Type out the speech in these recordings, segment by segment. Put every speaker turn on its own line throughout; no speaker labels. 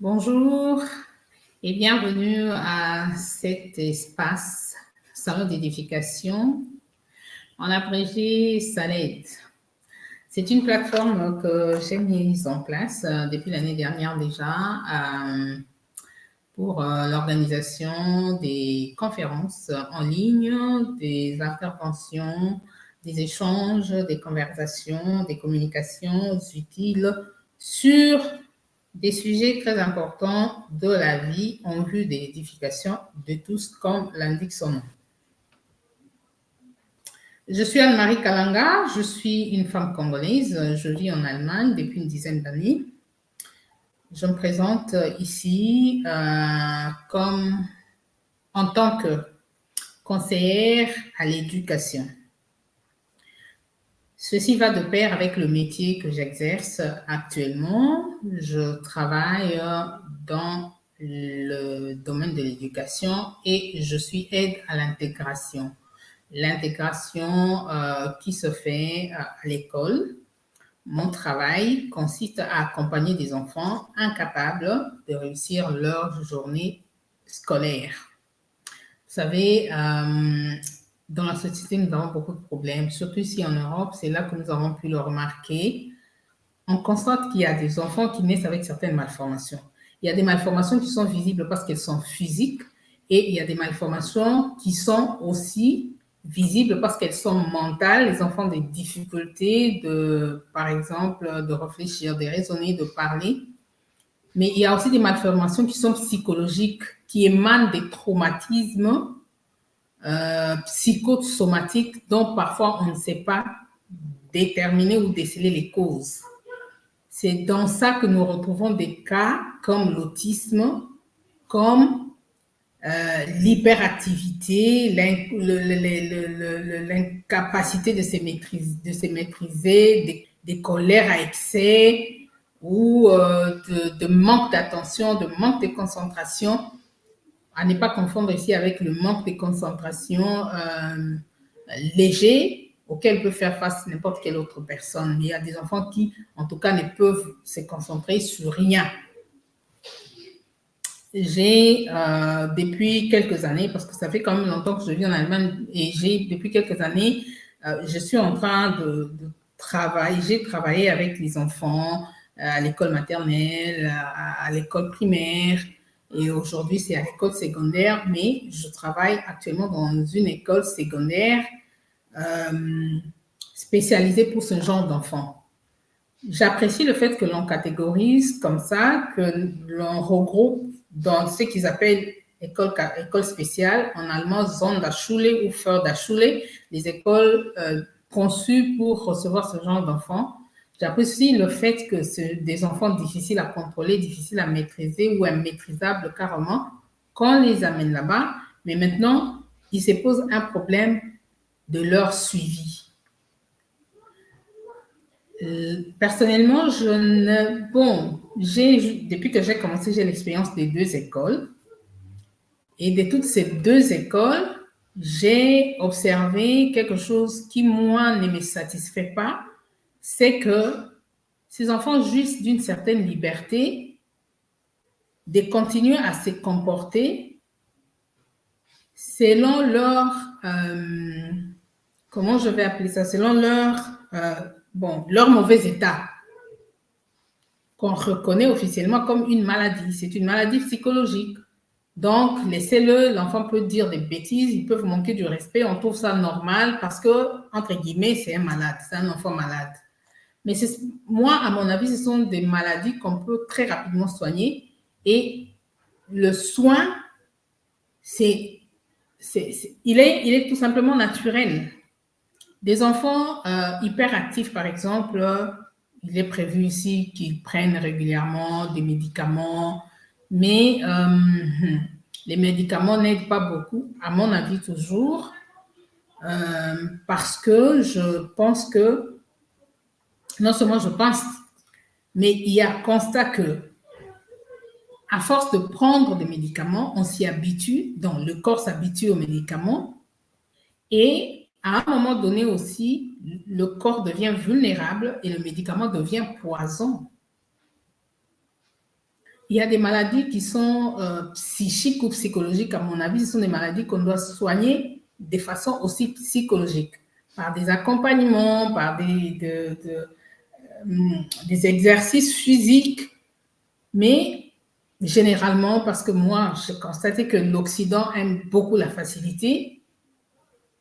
Bonjour et bienvenue à cet espace salon d'édification, en abrégé SALED. C'est une plateforme que j'ai mise en place depuis l'année dernière déjà pour l'organisation des conférences en ligne, des interventions, des échanges, des conversations, des communications utiles sur des sujets très importants de la vie en vue de l'édification de tous, comme l'indique son nom. Je suis Anne-Marie Kalanga, je suis une femme congolaise, je vis en Allemagne depuis une dizaine d'années. Je me présente ici comme en tant que conseillère à l'éducation. Ceci va de pair avec le métier que j'exerce actuellement. Je travaille dans le domaine de l'éducation et je suis aide à l'intégration. L'intégration qui se fait à l'école. Mon travail consiste à accompagner des enfants incapables de réussir leur journée scolaire. Vous savez, dans la société, nous avons beaucoup de problèmes, surtout ici en Europe, c'est là que nous avons pu le remarquer. On constate qu'il y a des enfants qui naissent avec certaines malformations. Il y a des malformations qui sont visibles parce qu'elles sont physiques et il y a des malformations qui sont aussi visibles parce qu'elles sont mentales. Les enfants ont des difficultés par exemple, de réfléchir, de raisonner, de parler. Mais il y a aussi des malformations qui sont psychologiques, qui émanent des traumatismes psychosomatiques dont parfois on ne sait pas déterminer ou déceler les causes. C'est dans ça que nous retrouvons des cas comme l'autisme, comme l'hyperactivité, l'incapacité de se maîtriser, des colères à excès ou de manque d'attention, de manque de concentration, à ne pas confondre ici avec le manque de concentration léger auquel peut faire face n'importe quelle autre personne. Mais il y a des enfants qui, en tout cas, ne peuvent se concentrer sur rien. J'ai, depuis quelques années, parce que ça fait quand même longtemps que je vis en Allemagne, et depuis quelques années, je suis en train de travailler, j'ai travaillé avec les enfants à l'école maternelle, à l'école primaire, et aujourd'hui c'est à l'école secondaire, mais je travaille actuellement dans une école secondaire spécialisée pour ce genre d'enfants. J'apprécie le fait que l'on catégorise comme ça, que l'on regroupe dans ce qu'ils appellent école spéciale, en allemand Sonderschule ou Förderschule, les écoles conçues pour recevoir ce genre d'enfants. J'apprécie le fait que c'est des enfants difficiles à contrôler, difficiles à maîtriser ou immaîtrisables carrément, qu'on les amène là-bas, mais maintenant, il se pose un problème de leur suivi. Personnellement, depuis que j'ai commencé, j'ai l'expérience des deux écoles. Et de toutes ces deux écoles, j'ai observé quelque chose qui, moi, ne me satisfait pas. C'est que ces enfants jouissent d'une certaine liberté de continuer à se comporter selon leur, comment je vais appeler ça, selon leur mauvais état, qu'on reconnaît officiellement comme une maladie. C'est une maladie psychologique. Donc, laissez-le, l'enfant peut dire des bêtises, ils peuvent manquer du respect, on trouve ça normal parce que, entre guillemets, c'est un malade, c'est un enfant malade. Mais moi, à mon avis, ce sont des maladies qu'on peut très rapidement soigner et le soin, il est tout simplement naturel. Des enfants hyperactifs, par exemple, il est prévu ici qu'ils prennent régulièrement des médicaments, mais les médicaments n'aident pas beaucoup, à mon avis toujours, parce que je pense que, non seulement je pense, mais il y a constat que, à force de prendre des médicaments, on s'y habitue, donc le corps s'habitue aux médicaments, et à un moment donné aussi, le corps devient vulnérable et le médicament devient poison. il y a des maladies qui sont psychiques ou psychologiques, à mon avis, ce sont des maladies qu'on doit soigner de façon aussi psychologique, par des accompagnements, par des exercices physiques, mais généralement, parce que moi, j'ai constaté que l'Occident aime beaucoup la facilité.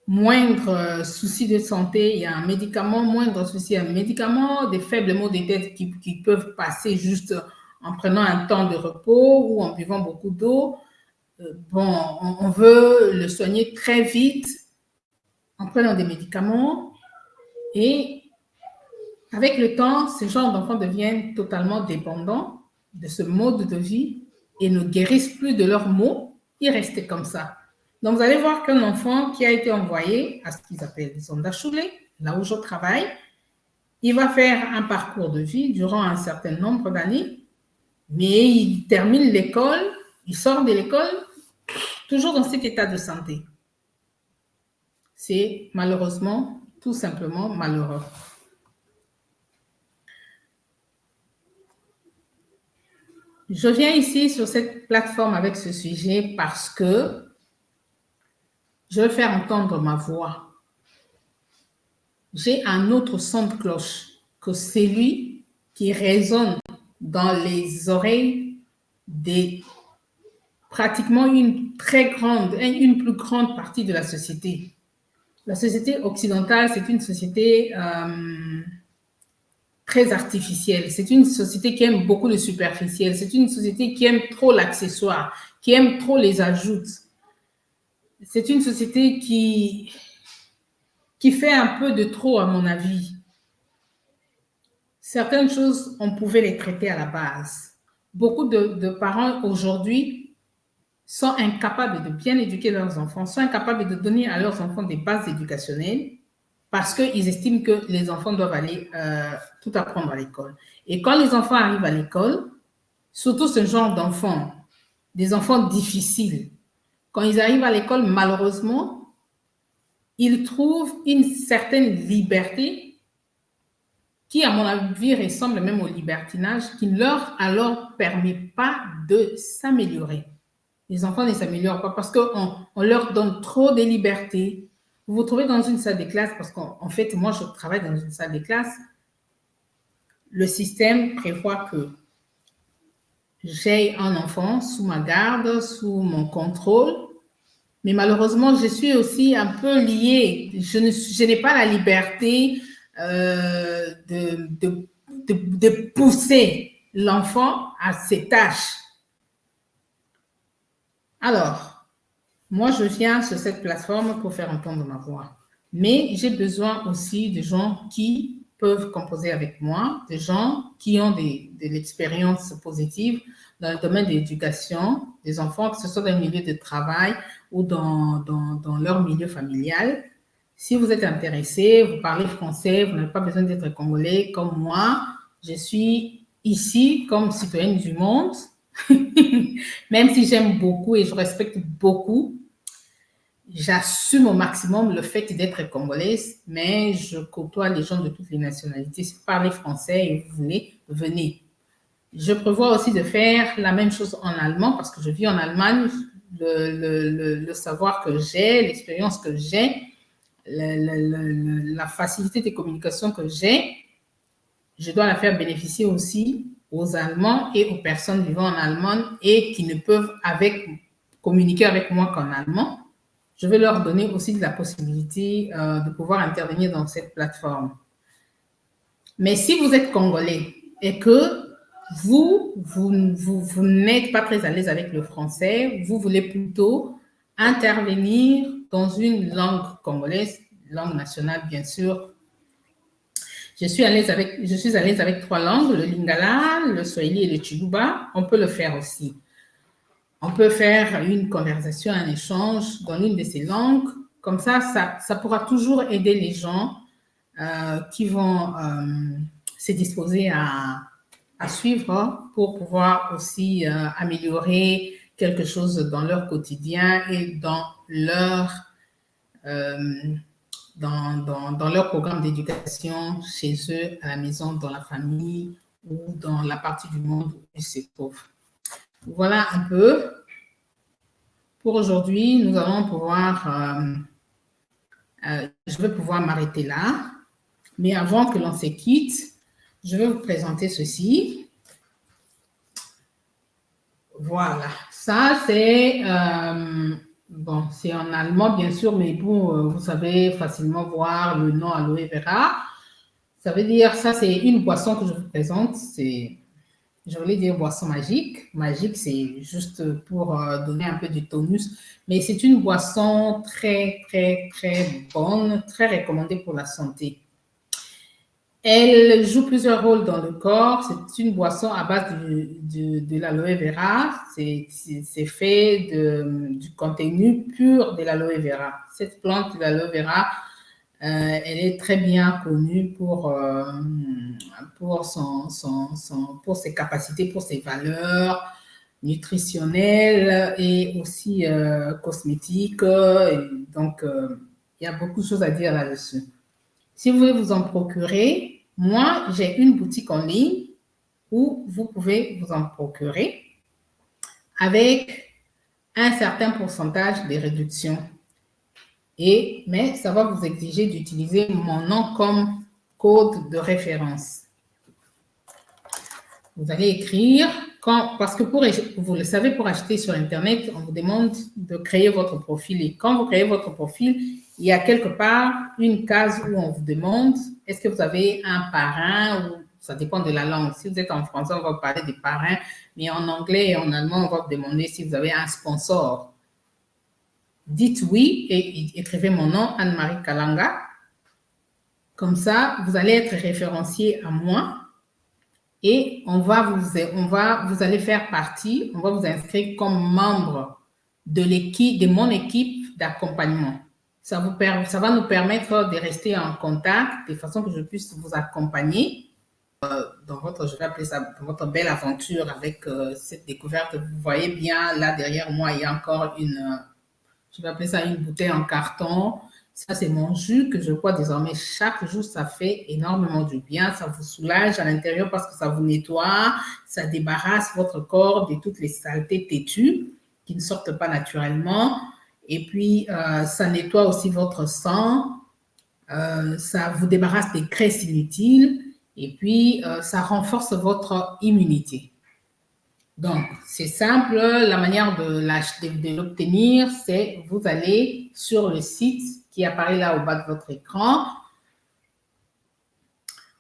Moindre souci de santé, il y a un médicament, moindre souci, un médicament, des faibles maux de tête qui peuvent passer juste en prenant un temps de repos ou en buvant beaucoup d'eau. Bon, on veut le soigner très vite en prenant des médicaments et avec le temps, ces gens d'enfants deviennent totalement dépendants de ce mode de vie et ne guérissent plus de leurs maux. Ils restent comme ça. Donc, vous allez voir qu'un enfant qui a été envoyé à ce qu'ils appellent les Sondachule, là où je travaille, il va faire un parcours de vie durant un certain nombre d'années, mais il termine l'école, il sort de l'école, toujours dans cet état de santé. C'est malheureusement, tout simplement malheureux. Je viens ici sur cette plateforme avec ce sujet parce que je veux faire entendre ma voix. J'ai un autre son de cloche que celui qui résonne dans les oreilles de pratiquement une plus grande partie de la société. La société occidentale, c'est une société très artificielle. C'est une société qui aime beaucoup le superficiel. C'est une société qui aime trop l'accessoire, qui aime trop les ajouts. C'est une société qui fait un peu de trop, à mon avis. Certaines choses, on pouvait les traiter à la base. Beaucoup de parents aujourd'hui sont incapables de bien éduquer leurs enfants, sont incapables de donner à leurs enfants des bases éducationnelles parce qu'ils estiment que les enfants doivent aller tout apprendre à l'école. Et quand les enfants arrivent à l'école, surtout ce genre d'enfants, des enfants difficiles, quand ils arrivent à l'école, malheureusement, ils trouvent une certaine liberté qui, à mon avis, ressemble même au libertinage, qui ne leur alors permet pas de s'améliorer. Les enfants ne s'améliorent pas parce qu'on leur donne trop de liberté. Vous vous trouvez dans une salle de classe, parce qu'en fait, moi, je travaille dans une salle de classe. Le système prévoit que j'ai un enfant sous ma garde, sous mon contrôle, mais malheureusement, je suis aussi un peu liée. Je n'ai pas la liberté de pousser l'enfant à ses tâches. Alors, moi, je viens sur cette plateforme pour faire entendre ma voix. Mais j'ai besoin aussi de gens qui peuvent composer avec moi, de gens qui ont de l'expérience positive dans le domaine de l'éducation des enfants, que ce soit dans le milieu de travail ou dans leur milieu familial. Si vous êtes intéressé, vous parlez français, vous n'avez pas besoin d'être congolais comme moi. Je suis ici comme citoyenne du monde, même si j'aime beaucoup et je respecte beaucoup. J'assume au maximum le fait d'être congolaise, mais je côtoie les gens de toutes les nationalités. Si vous parlez français et vous voulez, venez. Je prévois aussi de faire la même chose en allemand parce que je vis en Allemagne. Le savoir que j'ai, l'expérience que j'ai, la facilité de communication que j'ai, je dois la faire bénéficier aussi aux Allemands et aux personnes vivant en Allemagne et qui ne peuvent communiquer avec moi qu'en allemand. Je vais leur donner aussi de la possibilité de pouvoir intervenir dans cette plateforme. Mais si vous êtes congolais et que vous n'êtes pas très à l'aise avec le français, vous voulez plutôt intervenir dans une langue congolaise, langue nationale bien sûr. Je suis à l'aise avec 3 langues, le lingala, le swahili et le chiluba. On peut le faire aussi. On peut faire une conversation, un échange dans l'une de ces langues. Comme ça pourra toujours aider les gens qui vont se disposer à suivre pour pouvoir aussi améliorer quelque chose dans leur quotidien et dans leur programme d'éducation chez eux, à la maison, dans la famille ou dans la partie du monde où ils se trouvent. Voilà un peu. Pour aujourd'hui, nous allons pouvoir, je vais pouvoir m'arrêter là. Mais avant que l'on se quitte, je vais vous présenter ceci. Voilà, ça c'est, bon, c'est en allemand bien sûr, mais bon, vous savez facilement voir le nom aloe vera. Ça veut dire, ça c'est une boisson que je vous présente, c'est, je voulais dire boisson magique. Magique, c'est juste pour donner un peu du tonus, mais c'est une boisson très, très, très bonne, très recommandée pour la santé. Elle joue plusieurs rôles dans le corps. C'est une boisson à base de l'aloe vera. C'est fait du contenu pur de l'aloe vera. Cette plante de l'aloe vera, elle est très bien connue pour ses capacités, pour ses valeurs nutritionnelles et aussi cosmétiques. Donc, il y a beaucoup de choses à dire là-dessus. Si vous voulez vous en procurer, moi, j'ai une boutique en ligne où vous pouvez vous en procurer avec un certain pourcentage de réduction. Mais ça va vous exiger d'utiliser mon nom comme code de référence. Vous allez écrire, parce que vous le savez, pour acheter sur Internet, on vous demande de créer votre profil. Et quand vous créez votre profil, il y a quelque part une case où on vous demande, est-ce que vous avez un parrain, ou ça dépend de la langue. Si vous êtes en français, on va vous parler des parrains, mais en anglais et en allemand, on va vous demander si vous avez un sponsor. Dites oui et écrivez mon nom, Anne-Marie Kalanga. Comme ça, vous allez être référencié à moi. Et vous allez faire partie, on va vous inscrire comme membre de l'équipe, de mon équipe d'accompagnement. Ça va nous permettre de rester en contact de façon que je puisse vous accompagner dans votre, je vais appeler ça, dans votre belle aventure avec cette découverte. Vous voyez bien, là derrière moi, il y a encore je vais appeler ça une bouteille en carton. Ça, c'est mon jus que je bois désormais chaque jour. Ça fait énormément du bien. Ça vous soulage à l'intérieur parce que ça vous nettoie. Ça débarrasse votre corps de toutes les saletés têtues qui ne sortent pas naturellement. Et puis, ça nettoie aussi votre sang. Ça vous débarrasse des graisses inutiles. Et puis, ça renforce votre immunité. Donc, c'est simple, la manière de l'obtenir, c'est vous allez sur le site qui apparaît là au bas de votre écran.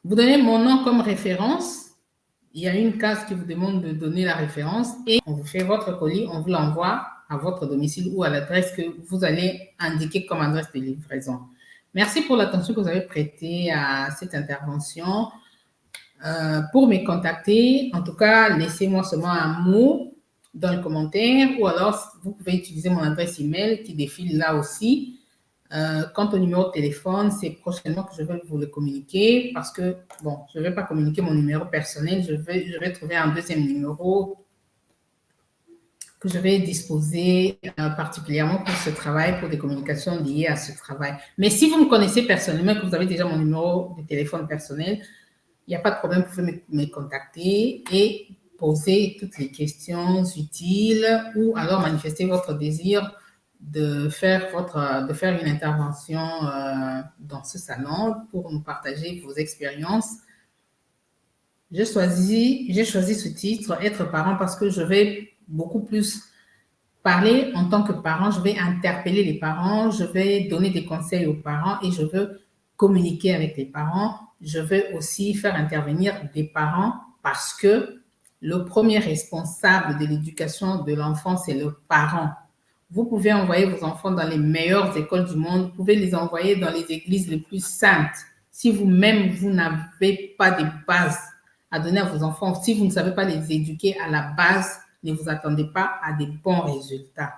Vous donnez mon nom comme référence. Il y a une case qui vous demande de donner la référence et on vous fait votre colis, on vous l'envoie à votre domicile ou à l'adresse que vous allez indiquer comme adresse de livraison. Merci pour l'attention que vous avez prêtée à cette intervention. Pour me contacter, en tout cas, laissez-moi seulement un mot dans le commentaire ou alors vous pouvez utiliser mon adresse email qui défile là aussi. Quant au numéro de téléphone, c'est prochainement que je vais vous le communiquer parce que, bon, je ne vais pas communiquer mon numéro personnel, je vais trouver un deuxième numéro que je vais disposer particulièrement pour ce travail, pour des communications liées à ce travail. Mais si vous me connaissez personnellement, que vous avez déjà mon numéro de téléphone personnel, il n'y a pas de problème, vous pouvez me contacter et poser toutes les questions utiles ou alors manifester votre désir de faire une intervention dans ce salon pour nous partager vos expériences. J'ai choisi ce titre, être parent, parce que je vais beaucoup plus parler en tant que parent, je vais interpeller les parents, je vais donner des conseils aux parents et je veux communiquer avec les parents. Je vais aussi faire intervenir des parents parce que le premier responsable de l'éducation de l'enfant, c'est le parent. Vous pouvez envoyer vos enfants dans les meilleures écoles du monde, vous pouvez les envoyer dans les églises les plus saintes. Si vous-même, vous n'avez pas de base à donner à vos enfants, si vous ne savez pas les éduquer à la base, ne vous attendez pas à des bons résultats.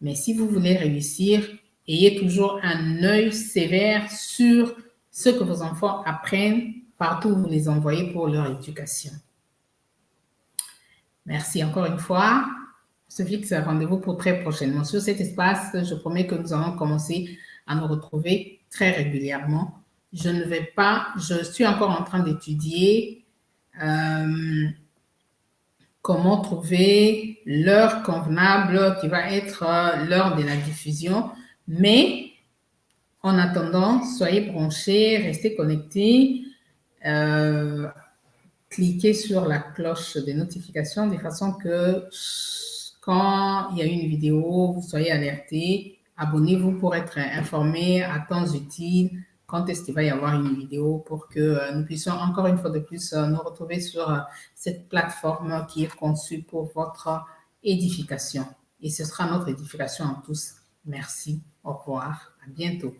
Mais si vous voulez réussir, ayez toujours un œil sévère sur ce que vos enfants apprennent partout où vous les envoyez pour leur éducation. Merci encore une fois. On se fixe un rendez-vous pour très prochainement. Sur cet espace, je promets que nous allons commencer à nous retrouver très régulièrement. Je suis encore en train d'étudier comment trouver l'heure convenable qui va être l'heure de la diffusion. Mais en attendant, soyez branchés, restez connectés, cliquez sur la cloche de notification de façon que quand il y a une vidéo, vous soyez alertés. Abonnez-vous pour être informé à temps utile quand est-ce qu'il va y avoir une vidéo pour que nous puissions encore une fois de plus nous retrouver sur cette plateforme qui est conçue pour votre édification. Et ce sera notre édification en tous. Merci. Au revoir. À bientôt.